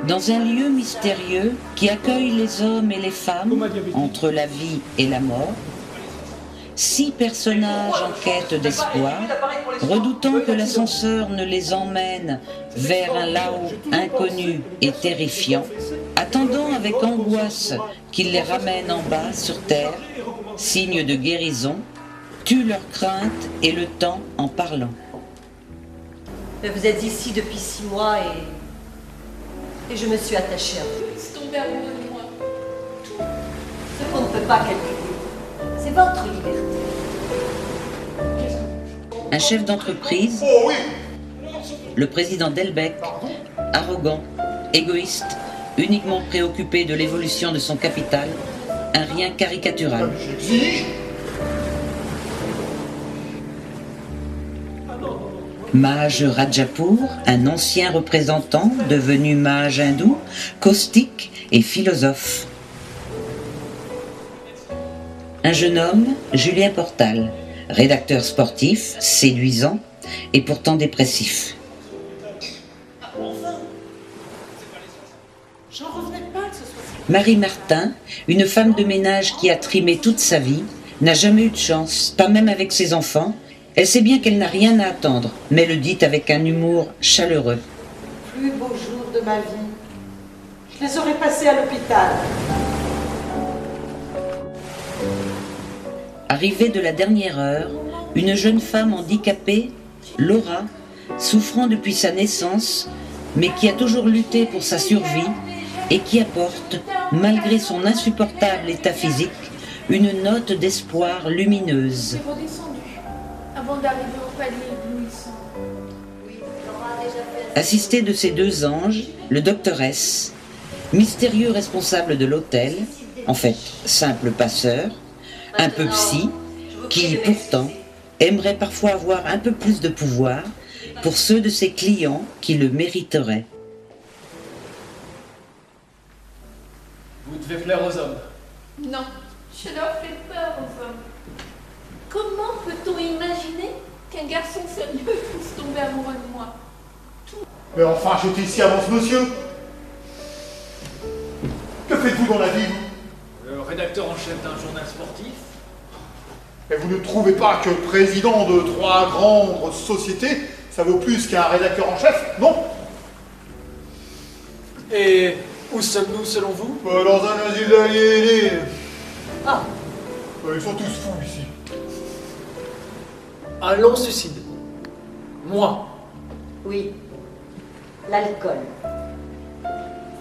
Dans un lieu mystérieux qui accueille les hommes et les femmes entre la vie et la mort, 6 personnages en quête d'espoir, redoutant que l'ascenseur ne les emmène vers un Lao inconnu et terrifiant, attendant avec angoisse qu'il les ramène en bas sur terre, signe de guérison, tuent leurs craintes et le temps en parlant. Vous êtes ici depuis 6 mois et je me suis attachée à vous. C'est tombé amoureux de moi. Ce qu'on ne peut pas calculer, c'est votre liberté. Un chef d'entreprise, le président Delbecq, arrogant, égoïste, uniquement préoccupé de l'évolution de son capital, un rien caricatural. Mage Rajapur, un ancien représentant devenu mage hindou, caustique et philosophe. Un jeune homme, Julien Portal, rédacteur sportif, séduisant et pourtant dépressif. Marie Martin, une femme de ménage qui a trimé toute sa vie, n'a jamais eu de chance, pas même avec ses enfants. Elle sait bien qu'elle n'a rien à attendre, mais le dit avec un humour chaleureux. Plus beaux jours de ma vie, je les aurais passés à l'hôpital. Arrivée de la dernière heure, une jeune femme handicapée, Laura, souffrant depuis sa naissance, mais qui a toujours lutté pour sa survie et qui apporte, malgré son insupportable état physique, une note d'espoir lumineuse. J'ai redescendu avant d'arriver au palier éblouissant. Assistée de ses 2 anges, le docteur S, mystérieux responsable de l'hôtel, en fait simple passeur, un peu psy, qui pourtant aimerait parfois avoir un peu plus de pouvoir pour ceux de ses clients qui le mériteraient. Vous devez plaire aux hommes. Non, je leur fais peur aux hommes. Comment peut-on imaginer qu'un garçon sérieux puisse tomber amoureux de moi? Mais enfin, j'étais ici avant ce monsieur. Que faites-vous dans la vie, vous? Le rédacteur en chef d'un journal sportif. Et vous ne trouvez pas que président de 3 grandes sociétés, ça vaut plus qu'un rédacteur en chef, non? Et où sommes-nous selon vous? Dans un asile d'aliénés. Ah, Ils sont tous fous ici. Un long suicide. Moi. oui, l'alcool.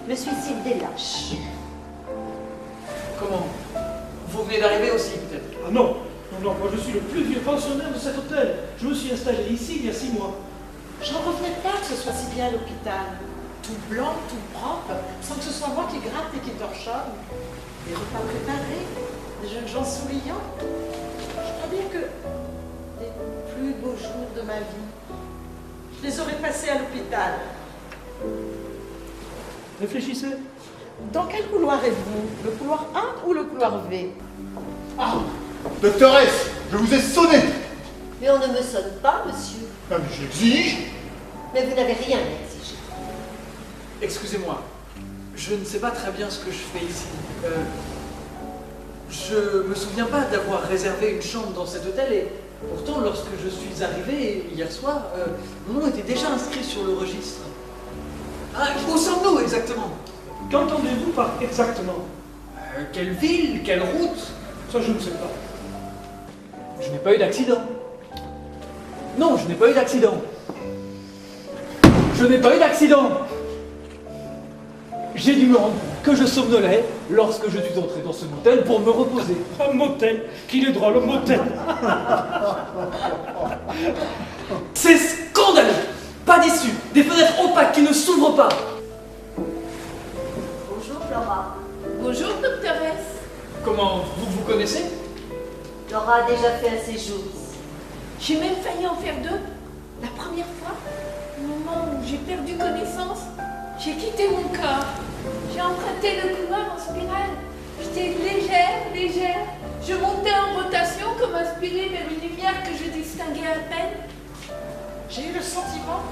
Le suicide des lâches. Comment? Vous venez d'arriver aussi, peut-être? Ah non, non, moi je suis le plus vieux pensionnaire de cet hôtel. Je me suis installé ici il y a 6 mois. J'en revenais pas que ce soit si bien à l'hôpital. Tout blanc, tout propre, sans que ce soit moi qui gratte et qui torchonne. Des repas préparés, des jeunes gens souriants. Je crois bien que les plus beaux jours de ma vie, je les aurais passés à l'hôpital. Réfléchissez. Dans quel couloir êtes-vous? Le couloir 1 ou le couloir V? Ah, docteur S, je vous ai sonné. Mais on ne me sonne pas, monsieur. Ah, mais j'exige. Mais vous n'avez rien à exiger. Excusez-moi. Je ne sais pas très bien ce que je fais ici. Je me souviens pas d'avoir réservé une chambre dans cet hôtel et pourtant, lorsque je suis arrivé hier soir, mon nom était déjà inscrit sur le registre. Ah, où sommes-nous exactement? Qu'entendez-vous par exactement? Quelle ville? Quelle route? Ça, je ne sais pas. Je n'ai pas eu d'accident. Non, je n'ai pas eu d'accident. Je n'ai pas eu d'accident. J'ai dû me rendre compte que je somnolais lorsque je suis entré dans ce motel pour me reposer. Un motel, qu'il est drôle, un motel. C'est scandaleux. Pas d'issue, des fenêtres opaques qui ne s'ouvrent pas. Bonjour, Laura. Bonjour, docteur S. Comment, vous connaissez? Laura a déjà fait un séjour ici. J'ai même failli en faire 2. La première fois, au moment où j'ai perdu connaissance, j'ai quitté mon corps. J'ai emprunté le couloir en spirale. J'étais légère. Je montais en rotation comme inspirée vers une lumière que je distinguais à peine. J'ai eu le sentiment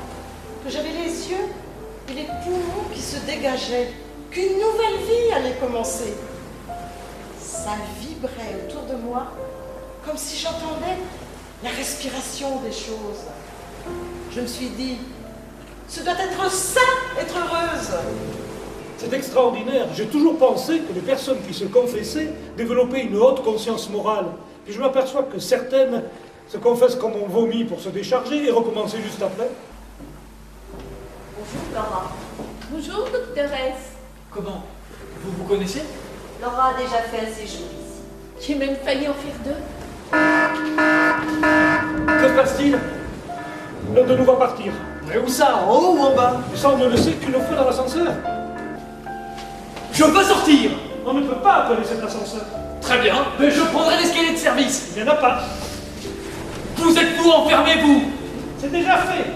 que j'avais les yeux et les poumons qui se dégageaient, qu'une nouvelle vie allait commencer. Ça vibrait autour de moi, comme si j'entendais la respiration des choses. Je me suis dit, ce doit être ça, être heureuse. C'est extraordinaire. J'ai toujours pensé que les personnes qui se confessaient développaient une haute conscience morale. Puis je m'aperçois que certaines se confessent comme on vomit pour se décharger et recommencer juste après. Bonjour Laura. Bonjour, doctoresse. Comment? Vous vous connaissez? Laura a déjà fait un séjour ici. J'ai même failli en faire 2. Que se passe-t-il? L'un de nous va partir. Mais où ça? En haut ou en bas? Et ça, on ne le sait qu'une fois dans l'ascenseur. Je veux sortir! On ne peut pas appeler cet ascenseur. Très bien, mais je prendrai l'escalier de service. Il n'y en a pas. Vous êtes vous, enfermez-vous! C'est déjà fait.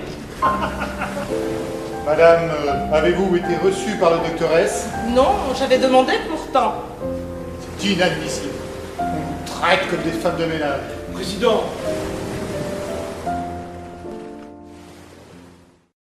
Madame, avez-vous été reçue par le doctoresse? Non, j'avais demandé pourtant. C'est inadmissible. On nous traite comme des femmes de ménage. Président,